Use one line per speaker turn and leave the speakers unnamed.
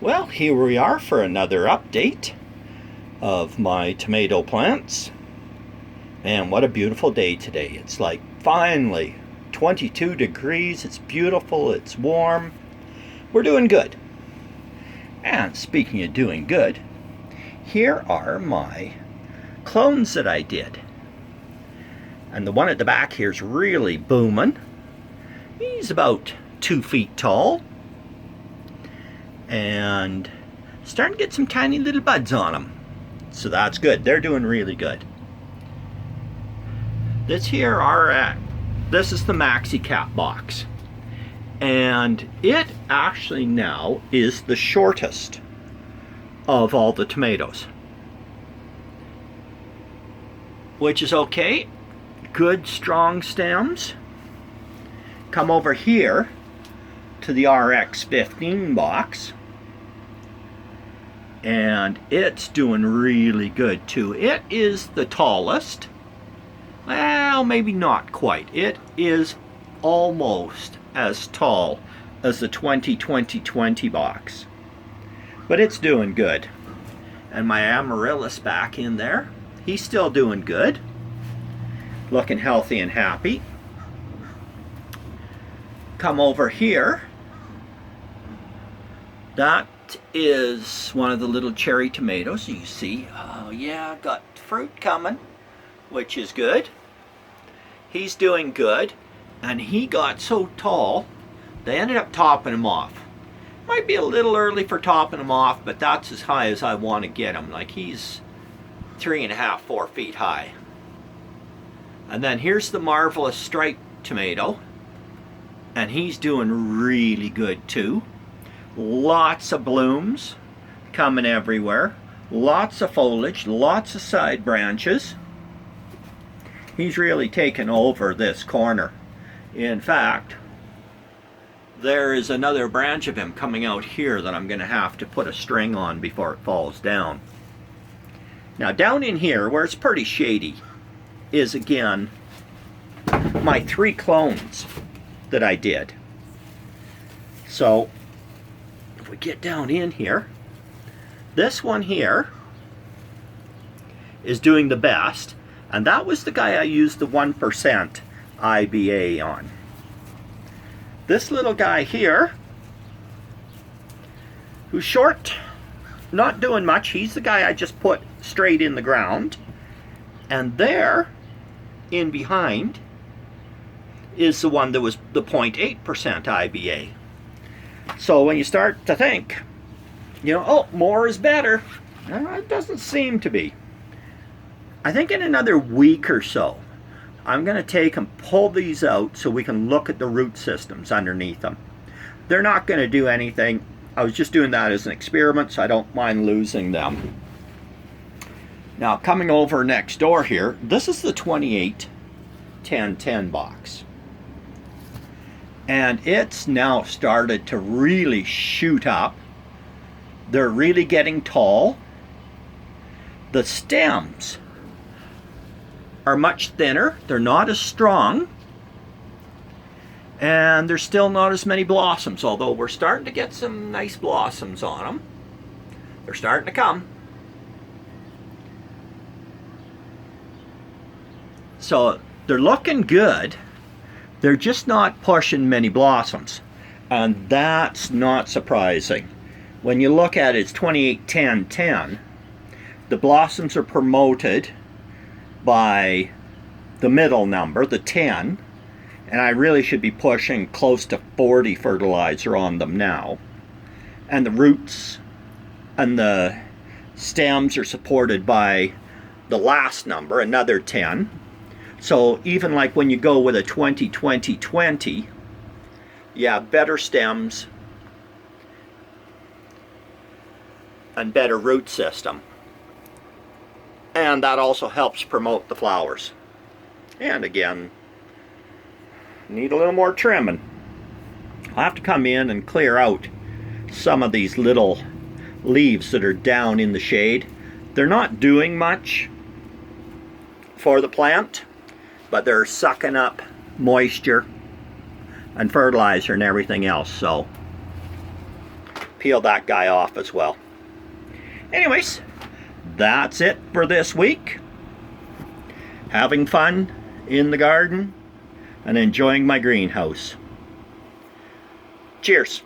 Well, here we are for another update of my tomato plants. And what a beautiful day today. It's like finally 22 degrees. It's beautiful. It's warm. We're doing good. And speaking of doing good, here are my clones that I did. And the one at the back here is really booming. He's about 2 feet tall. And starting to get some tiny little buds on them. So that's good. They're doing really good. This is the Maxi Cap box. And it actually now is the shortest of all the tomatoes. Which is okay. Good strong stems. Come over here to the RX15 box. And it's doing really good too. It is the tallest. Well, maybe not quite. It is almost as tall as the 20-20-20 box. But it's doing good. And my Amaryllis back in there, he's still doing good. Looking healthy and happy. Come over here. That is one of the little cherry tomatoes. You see, oh yeah, got fruit coming, which is good. He's doing good, and he got so tall, they ended up topping him off. Might be a little early for topping him off, but that's as high as I want to get him. Like he's 3.5, 4 feet high. And then here's the Marvelous Striped tomato, and he's doing really good too. Lots of blooms coming everywhere. Lots of foliage, lots of side branches. He's really taken over this corner. In fact, there is another branch of him coming out here that I'm going to have to put a string on before it falls down. Now down in here, where it's pretty shady, is again my 3 clones that I did. So if we get down in here, this one here is doing the best, and that was the guy I used the 1% IBA on. This little guy here, who's short, not doing much, he's the guy I just put straight in the ground. And there, in behind, is the one that was the 0.8% IBA. So when you start to think, oh, more is better, it doesn't seem to be. I think in another week or so, I'm going to take and pull these out so we can look at the root systems underneath them. They're not going to do anything. I was just doing that as an experiment, so I don't mind losing them. Now, coming over next door here, this is the 28-10-10 box. And it's now started to really shoot up. They're really getting tall. The stems are much thinner. They're not as strong. And there's still not as many blossoms, although we're starting to get some nice blossoms on them. They're starting to come. So they're looking good. They're just not pushing many blossoms. And that's not surprising. When you look at it, it's 28-10-10. The blossoms are promoted by the middle number, the 10. And I really should be pushing close to 40 fertilizer on them now. And the roots and the stems are supported by the last number, another 10. So even like when you go with a 20-20-20, you have better stems and better root system. And that also helps promote the flowers. And again, need a little more trimming. I'll have to come in and clear out some of these little leaves that are down in the shade. They're not doing much for the plant, but they're sucking up moisture and fertilizer and everything else. So peel that guy off as well. Anyways, that's it for this week. Having fun in the garden and enjoying my greenhouse. Cheers.